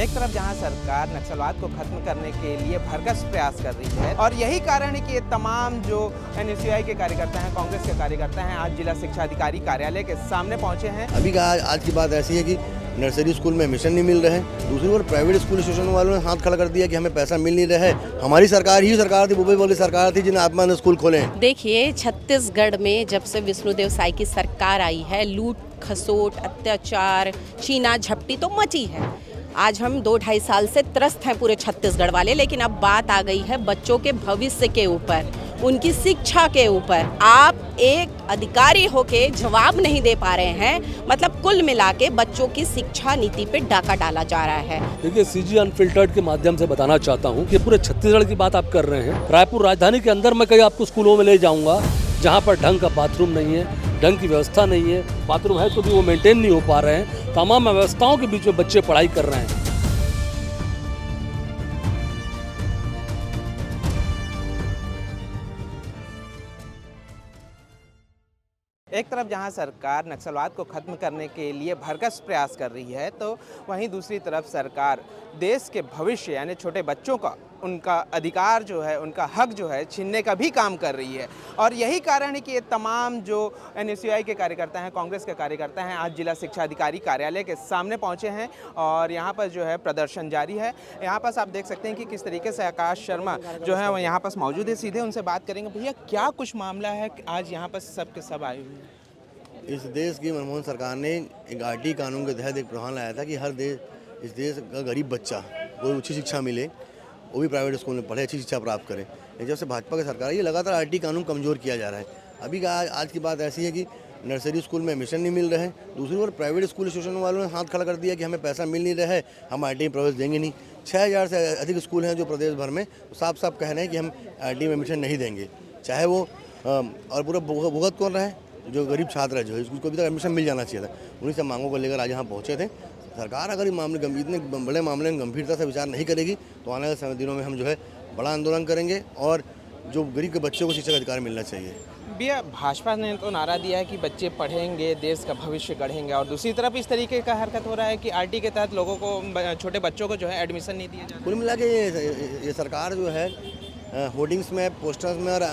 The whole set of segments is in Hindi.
एक तरफ जहां सरकार नक्सलवाद को खत्म करने के लिए भरकस प्रयास कर रही है और यही कारण है कि ये तमाम जो एनएसयूआई के कार्यकर्ता हैं, कांग्रेस के कार्यकर्ता हैं, आज जिला शिक्षा अधिकारी कार्यालय के सामने पहुंचे हैं। अभी का आज की बात ऐसी है कि नर्सरी स्कूल में एडमिशन नहीं मिल रहे हैं। दूसरी ओर प्राइवेट स्कूल एसोसिएशन वालों ने हाथ खड़ा कर दिया कि हमें पैसा मिल नहीं रहा है। हमारी सरकार ही सरकार थी, भूपेश वाली सरकार थी जिन्हें आत्मा ने स्कूल खोले हैं। देखिए, छत्तीसगढ़ में जब से विष्णुदेव साई की सरकार आई है, लूट खसोट, अत्याचार, छीना झपटी तो मची है। आज हम 2-2.5 साल से त्रस्त हैं पूरे छत्तीसगढ़ वाले, लेकिन अब बात आ गई है बच्चों के भविष्य के ऊपर, उनकी शिक्षा के ऊपर। आप एक अधिकारी होके जवाब नहीं दे पा रहे हैं। मतलब कुल मिला के बच्चों की शिक्षा नीति पे डाका डाला जा रहा है। देखिए, सीजी अनफिल्टर्ड के माध्यम से बताना चाहता हूँ कि पूरे छत्तीसगढ़ की बात आप कर रहे हैं। रायपुर राजधानी के अंदर मैं कई आपको स्कूलों में ले जाऊँगा जहाँ पर ढंग का बाथरूम नहीं है, ढंग की व्यवस्था नहीं है, बाथरूम है तो भी वो मेंटेन नहीं हो पा रहे हैं। तमाम व्यवस्थाओं के बीच में बच्चे पढ़ाई कर रहे हैं। एक तरफ जहां सरकार नक्सलवाद को खत्म करने के लिए भरकस प्रयास कर रही है, तो वहीं दूसरी तरफ सरकार देश के भविष्य यानी छोटे बच्चों का उनका अधिकार जो है, उनका हक जो है छीनने का भी काम कर रही है। और यही कारण है कि ये तमाम जो एनएसयूआई के कार्यकर्ता हैं, कांग्रेस के कार्यकर्ता हैं, आज जिला शिक्षा अधिकारी कार्यालय के सामने पहुंचे हैं और यहाँ पर जो है प्रदर्शन जारी है। यहाँ पास आप देख सकते हैं कि किस तरीके से आकाश शर्मा जो है वो यहाँ पास मौजूद है। सीधे उनसे बात करेंगे। भैया, क्या कुछ मामला है आज यहाँ पर सब के सब आए हुए हैं? इस देश की मनमोहन सरकार ने एक आरटी कानून के तहत एक प्रावधान लाया था कि इस देश का गरीब बच्चा को अच्छी शिक्षा मिले, वो भी प्राइवेट स्कूल में पढ़े, अच्छी शिक्षा प्राप्त करें। लेकिन जब से भाजपा की सरकार है, ये लगातार आरटी कानून कमज़ोर किया जा रहा है। अभी का आज की बात ऐसी है कि नर्सरी स्कूल में एडमिशन नहीं मिल रहे हैं। दूसरी ओर प्राइवेट स्कूल एसोसिएशन वालों ने हाथ खड़ा कर दिया कि हमें पैसा मिल नहीं रहा है, हम आरटी में प्रवेश देंगे नहीं। 6000 से अधिक स्कूल हैं जो प्रदेश भर में साफ साफ कह रहे हैं कि हम आरटी में एडमिशन नहीं देंगे, चाहे वो और पूरा भुगत कौन रहा है, जो गरीब छात्र है, जो है उसको अभी तक एडमिशन मिल जाना चाहिए था। उन्हीं सब मांगों को लेकर आज यहाँ पहुँचे थे। सरकार अगर इतने बड़े मामले में गंभीरता से विचार नहीं करेगी तो आने वाले दिनों में हम जो है बड़ा आंदोलन करेंगे और जो गरीब के बच्चों को शिक्षा का अधिकार मिलना चाहिए। भैया, भाजपा ने तो नारा दिया है कि बच्चे पढ़ेंगे, देश का भविष्य गढ़ेंगे, और दूसरी तरफ इस तरीके का हरकत हो रहा है कि आरटी के तहत लोगों को, छोटे बच्चों को जो है एडमिशन नहीं दिया जाता। कुल मिला के ये सरकार जो है होर्डिंग्स में, पोस्टर्स में और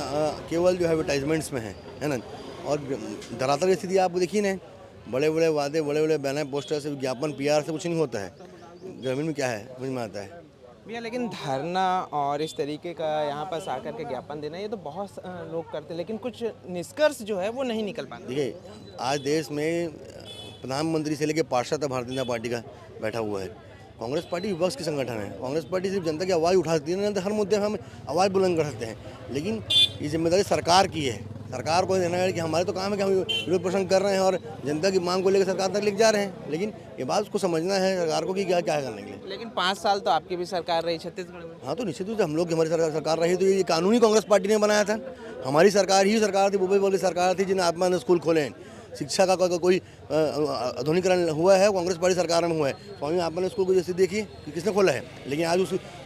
केवल जो है एडवर्टाइजमेंट्स में है ना। और धरातल की स्थिति आप देखिए ना, बड़े बड़े वादे, बड़े बड़े बैनर, पोस्टर से, विज्ञापन, पीआर से कुछ नहीं होता है। ग्रामीण में क्या है समझ में आता है भैया। लेकिन धरना और इस तरीके का यहाँ पर आकर के ज्ञापन देना, ये तो बहुत लोग करते हैं, लेकिन कुछ निष्कर्ष जो है वो नहीं निकल पाते। देखिए, आज देश में प्रधानमंत्री से लेकर पार्षद तक भारतीय जनता पार्टी का बैठा हुआ है। कांग्रेस पार्टी विपक्ष की संगठन है। कांग्रेस पार्टी सिर्फ जनता की आवाज़ उठाती है ना, तो हर मुद्दे में हम आवाज़ बुलंद कर सकते हैं, लेकिन ये जिम्मेदारी सरकार की है। सरकार को देना है कि हमारे तो काम है कि हम विरोध प्रदर्शन कर रहे हैं और जनता की मांग को लेकर सरकार तक लेके जा रहे हैं, लेकिन ये बात उसको समझना है सरकार को कि क्या क्या करने के लिए। लेकिन 5 साल तो आपकी भी सरकार रही छत्तीसगढ़ में। हाँ, तो निश्चित रूप से हम लोग की हमारी सरकार रही, तो ये कानून ही कांग्रेस पार्टी ने बनाया था। हमारी सरकार ही सरकार थी, भूपेश वाली सरकार थी जिन्हें आत्मा ने स्कूल खोले हैं। शिक्षा का कोई आधुनिकीकरण हुआ है, कांग्रेस पार्टी सरकार में हुआ है। स्वामी आत्मा ने स्कूल को जैसे देखिए कि किसने खोला है, लेकिन आज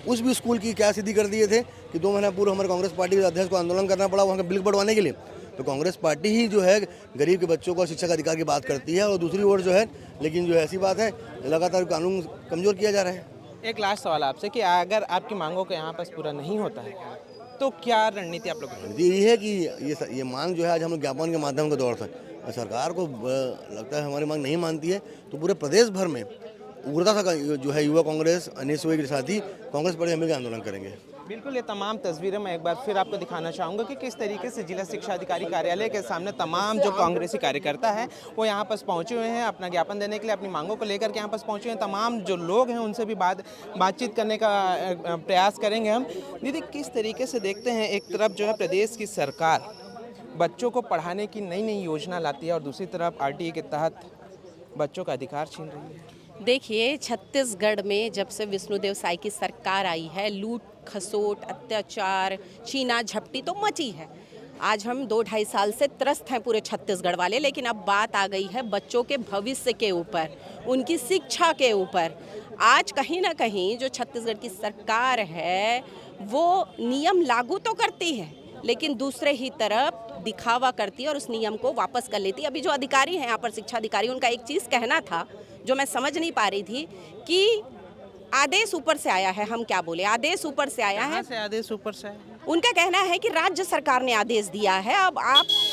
उस भी स्कूल की क्या स्थिति कर दिए थे कि 2 महीना पूर्व हमारे कांग्रेस पार्टी के अध्यक्ष को आंदोलन करना पड़ा वहाँ का बिल बढ़वाने के लिए। तो कांग्रेस पार्टी ही जो है गरीब के बच्चों को शिक्षा का अधिकार की बात करती है, और दूसरी ओर जो है, लेकिन जो ऐसी बात है लगातार कानून कमज़ोर किया जा रहा है। एक लास्ट सवाल आपसे कि अगर आपकी मांगों को यहाँ पर पूरा नहीं होता है तो क्या रणनीति आप लोग? ये है कि ये मांग जो है आज हम लोग ज्ञापन के माध्यम के दौर से सरकार को लगता है हमारी मांग नहीं मानती है, तो पूरे प्रदेश भर में उग्रता का जो है युवा कांग्रेस, एनएसयूआई के साथ ही कांग्रेस पार्टी मिलकर आंदोलन करेंगे। बिल्कुल, ये तमाम तस्वीरें मैं एक बार फिर आपको दिखाना चाहूँगा कि किस तरीके से जिला शिक्षा अधिकारी कार्यालय के सामने तमाम जो कांग्रेसी कार्यकर्ता हैं वो यहाँ पास पहुँचे हुए हैं अपना ज्ञापन देने के लिए, अपनी मांगों को लेकर के यहाँ पास पहुँचे हुए हैं। तमाम जो लोग हैं उनसे भी बातचीत करने का प्रयास करेंगे हम। दीदी, किस तरीके से देखते हैं, एक तरफ जो है प्रदेश की सरकार बच्चों को पढ़ाने की नई नई योजना लाती है और दूसरी तरफ आरटीई के तहत बच्चों का अधिकार छीन रही है। देखिए, छत्तीसगढ़ में जब से विष्णुदेव साई की सरकार आई है, लूट खसोट, अत्याचार, छीना झपटी तो मची है। आज हम 2-2.5 साल से त्रस्त हैं पूरे छत्तीसगढ़ वाले, लेकिन अब बात आ गई है बच्चों के भविष्य के ऊपर, उनकी शिक्षा के ऊपर। आज कहीं ना कहीं जो छत्तीसगढ़ की सरकार है वो नियम लागू तो करती है, लेकिन दूसरे ही तरफ दिखावा करती है और उस नियम को वापस कर लेती है। अभी जो अधिकारी हैं यहाँ पर, शिक्षा अधिकारी, उनका एक चीज़ कहना था जो मैं समझ नहीं पा रही थी कि आदेश ऊपर से आया है, हम क्या बोले, आदेश ऊपर से आया है। कहाँ से आदेश ऊपर से है? उनका कहना है कि राज्य सरकार ने आदेश दिया है। अब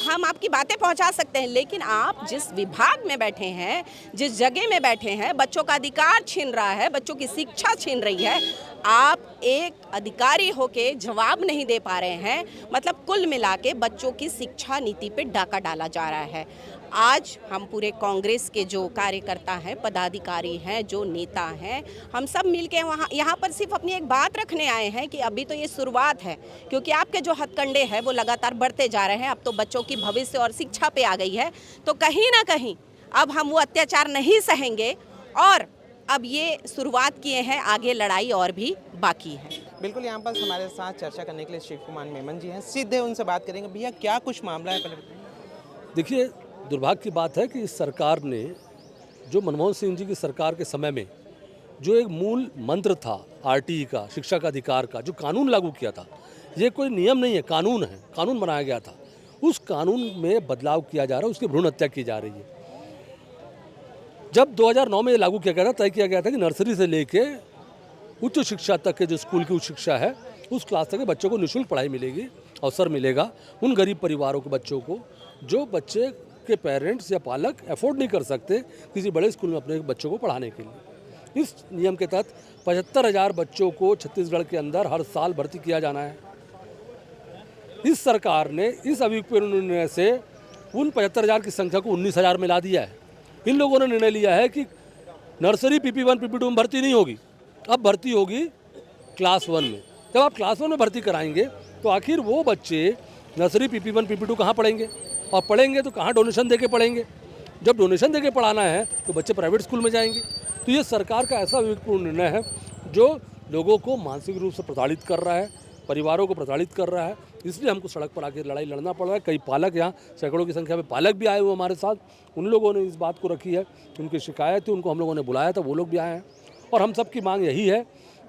हम आपकी बातें पहुंचा सकते हैं, लेकिन आप जिस विभाग में बैठे हैं, जिस जगह में बैठे हैं, बच्चों का अधिकार छीन रहा है, बच्चों की शिक्षा छीन रही है। आप एक अधिकारी होके जवाब नहीं दे पा रहे हैं। मतलब कुल मिला के बच्चों की शिक्षा नीति पे डाका डाला जा रहा है। आज हम पूरे कांग्रेस के जो कार्यकर्ता हैं, पदाधिकारी हैं, जो नेता हैं, हम सब मिलके यहाँ पर सिर्फ अपनी एक बात रखने आए हैं कि अभी तो ये शुरुआत है, क्योंकि आपके जो हथकंडे हैं वो लगातार बढ़ते जा रहे हैं। अब तो बच्चों की भविष्य और शिक्षा पे आ गई है, तो कहीं ना कहीं अब हम वो अत्याचार नहीं सहेंगे। और अब ये शुरुआत किए हैं, आगे लड़ाई और भी बाकी है। बिल्कुल, यहाँ पर हमारे साथ चर्चा करने के लिए शिव कुमार मेमन जी हैं। सीधे उनसे बात करेंगे। भैया, क्या कुछ मामला है, पहले बताइए। देखिए, दुर्भाग्य की बात है कि इस सरकार ने, जो मनमोहन सिंह जी की सरकार के समय में जो एक मूल मंत्र था आरटीई का, शिक्षा का अधिकार का, जो कानून लागू किया था, ये कोई नियम नहीं है, कानून है, कानून बनाया गया था। उस कानून में बदलाव किया जा रहा है, उसकी भ्रूण हत्या की जा रही है। जब 2009 में ये लागू किया गया था, तय किया गया था कि नर्सरी से लेके उच्च शिक्षा तक के जो स्कूल की उच्च शिक्षा है, उस क्लास तक के बच्चों को निःशुल्क पढ़ाई मिलेगी, अवसर मिलेगा उन गरीब परिवारों के बच्चों को जो बच्चे के पेरेंट्स या पालक अफोर्ड नहीं कर सकते किसी बड़े स्कूल में अपने बच्चों को पढ़ाने के लिए। इस नियम के तहत 75,000 बच्चों को छत्तीसगढ़ के अंदर हर साल भर्ती किया जाना है। इस सरकार ने इस अभिप्राय निर्णय से उन 75,000 की संख्या को 19,000 में ला दिया है। इन लोगों ने निर्णय लिया है कि नर्सरी PP1 PP2 में भर्ती नहीं होगी, अब भर्ती होगी क्लास 1 में। जब आप क्लास 1 में भर्ती कराएंगे तो आखिर वो बच्चे नर्सरी PP1 PP2 कहाँ पढ़ेंगे, और पढ़ेंगे तो कहाँ डोनेशन देके पढ़ेंगे। जब डोनेशन देके पढ़ाना है तो बच्चे प्राइवेट स्कूल में जाएंगे। तो ये सरकार का ऐसा विवेकपूर्ण निर्णय है जो लोगों को मानसिक रूप से प्रताड़ित कर रहा है, परिवारों को प्रताड़ित कर रहा है। इसलिए हमको सड़क पर आकर लड़ाई लड़ना पड़ रहा है। कई पालक, यहाँ सैकड़ों की संख्या में पालक भी आए हुए हमारे साथ, उन लोगों ने इस बात को रखी है, उनकी शिकायत थी, उनको हम लोगों ने बुलाया था, वो लोग भी आए हैं। और हम सब की मांग यही है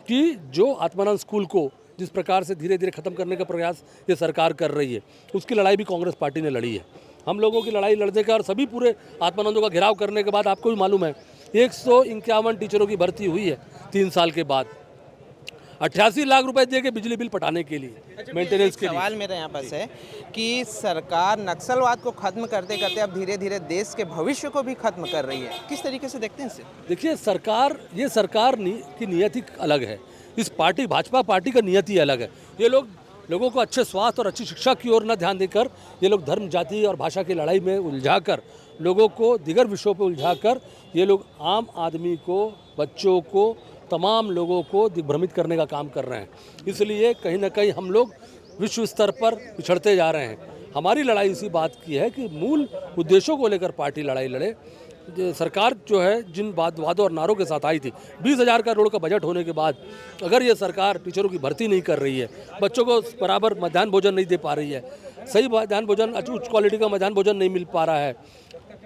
कि जो आत्मानंद स्कूल को जिस प्रकार से धीरे धीरे ख़त्म करने का प्रयास ये सरकार कर रही है, उसकी लड़ाई भी कांग्रेस पार्टी ने लड़ी है। हम लोगों की लड़ाई लड़ने का और सभी पूरे आत्मानंदों का घेराव करने के बाद आपको भी मालूम है 151 टीचरों की भर्ती हुई है 3 साल के बाद। 88 लाख रुपए दे के बिजली बिल पटाने के लिए, मेंटेनेंस के लिए। सवाल मेरा यहाँ पास है कि सरकार नक्सलवाद को खत्म करते करते अब धीरे धीरे देश के भविष्य को भी खत्म कर रही है। किस तरीके से देखते हैं इसे? देखिए, ये सरकार की नियति अलग है, इस पार्टी भाजपा पार्टी का नियति अलग है। ये लोगों को अच्छे स्वास्थ्य और अच्छी शिक्षा की ओर न ध्यान देकर ये लोग धर्म, जाति और भाषा की लड़ाई में उलझाकर, लोगों को दिगर विषयों पर उलझाकर ये लोग आम आदमी को, बच्चों को, तमाम लोगों को दिग्भ्रमित करने का काम कर रहे हैं। इसलिए कहीं ना कहीं हम लोग विश्व स्तर पर पिछड़ते जा रहे हैं। हमारी लड़ाई इसी बात की है कि मूल उद्देश्यों को लेकर पार्टी लड़ाई लड़े। सरकार जो है जिन वादों और नारों के साथ आई थी, 20,000 करोड़ का बजट होने के बाद अगर ये सरकार टीचरों की भर्ती नहीं कर रही है, बच्चों को बराबर मध्याह्न भोजन नहीं दे पा रही है, सही मध्याह्न भोजन, उच्च क्वालिटी का मध्याह्न भोजन नहीं मिल पा रहा है,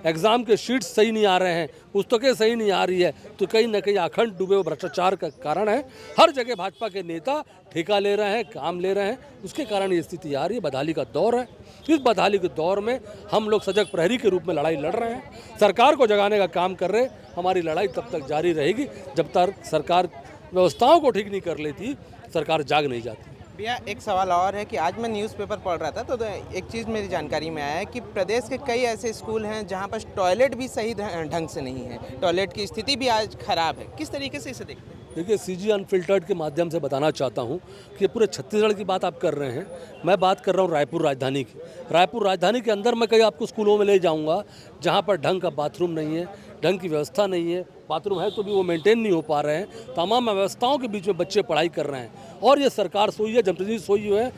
एग्ज़ाम के शीट्स सही नहीं आ रहे हैं, पुस्तकें सही नहीं आ रही है, तो कहीं ना कहीं अखंड डूबे हुए भ्रष्टाचार का कारण है। हर जगह भाजपा के नेता ठेका ले रहे हैं, काम ले रहे हैं, उसके कारण ये स्थिति आ रही है। बदहाली का दौर है। इस बदहाली के दौर में हम लोग सजग प्रहरी के रूप में लड़ाई लड़ रहे हैं, सरकार को जगाने का काम कर रहे हैं। हमारी लड़ाई तब तक जारी रहेगी जब तक सरकार व्यवस्थाओं को ठीक नहीं कर लेती, सरकार जाग नहीं जाती। भैया, एक सवाल और है कि आज मैं न्यूज़पेपर पढ़ रहा था तो एक चीज़ मेरी जानकारी में आया है कि प्रदेश के कई ऐसे स्कूल हैं जहां पर टॉयलेट भी सही ढंग से नहीं है, टॉयलेट की स्थिति भी आज खराब है। किस तरीके से इसे देखते हैं? देखिए, CG अनफिल्टर्ड के माध्यम से बताना चाहता हूँ कि पूरे छत्तीसगढ़ की बात आप कर रहे हैं, मैं बात कर रहा हूँ रायपुर राजधानी की। रायपुर राजधानी के अंदर मैं कई आपको स्कूलों में ले जाऊँगा जहाँ पर ढंग का बाथरूम नहीं है, ढंग की व्यवस्था नहीं है, बाथरूम है तो भी वो मेंटेन नहीं हो पा रहे हैं। तमाम व्यवस्थाओं के बीच में बच्चे पढ़ाई कर रहे हैं और ये सरकार सोई है, जनप्रतिनिधि सोई है।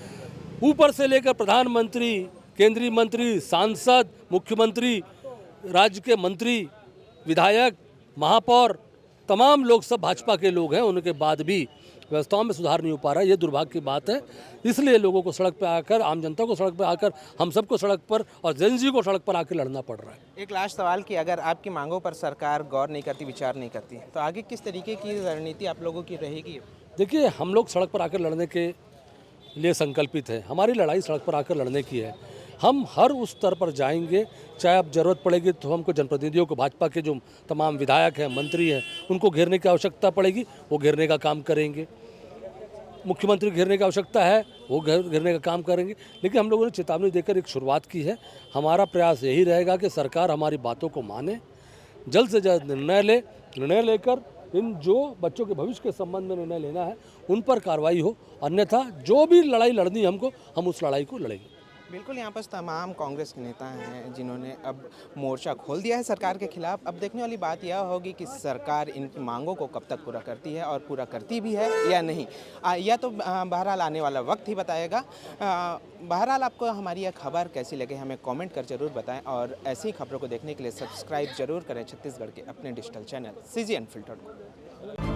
ऊपर से लेकर प्रधानमंत्री, केंद्रीय मंत्री, सांसद, मुख्यमंत्री, राज्य के मंत्री, विधायक, महापौर, तमाम लोग सब भाजपा के लोग हैं, उनके बाद भी व्यवस्थाओं में सुधार नहीं हो पा रहा है। ये दुर्भाग्य की बात है। इसलिए लोगों को सड़क पर आकर, आम जनता को सड़क पर आकर, हम सबको सड़क पर और जेनजी को सड़क पर आकर लड़ना पड़ रहा है। एक लास्ट सवाल कि अगर आपकी मांगों पर सरकार गौर नहीं करती, विचार नहीं करती, तो आगे किस तरीके की रणनीति आप लोगों की रहेगी? देखिए, हम लोग सड़क पर आकर लड़ने के लिए संकल्पित है। हमारी लड़ाई सड़क पर आकर लड़ने की है। हम हर उस स्तर पर जाएंगे, चाहे अब ज़रूरत पड़ेगी तो हमको जनप्रतिनिधियों को, भाजपा के जो तमाम विधायक हैं, मंत्री हैं, उनको घेरने की आवश्यकता पड़ेगी, वो घेरने का काम करेंगे। मुख्यमंत्री घेरने की आवश्यकता है, वो घेरने का काम करेंगे। लेकिन हम लोगों ने चेतावनी देकर एक शुरुआत की है। हमारा प्रयास यही रहेगा कि सरकार हमारी बातों को माने, जल्द से जल्द निर्णय लेकर इन जो बच्चों के भविष्य के संबंध में निर्णय लेना है उन पर कार्रवाई हो, अन्यथा जो भी लड़ाई लड़नी है हमको, हम उस लड़ाई को लड़ेंगे। बिल्कुल, यहाँ पर तमाम कांग्रेस के नेता हैं जिन्होंने अब मोर्चा खोल दिया है सरकार के खिलाफ। अब देखने वाली बात यह होगी कि सरकार इनकी मांगों को कब तक पूरा करती है और पूरा करती भी है या नहीं। यह तो बहरहाल आने वाला वक्त ही बताएगा। बहरहाल आपको हमारी यह खबर कैसी लगे हमें कमेंट कर जरूर बताएं और ऐसी खबरों को देखने के लिए सब्सक्राइब जरूर करें छत्तीसगढ़ के अपने डिजिटल चैनल CG अनफिल्टर्ड को।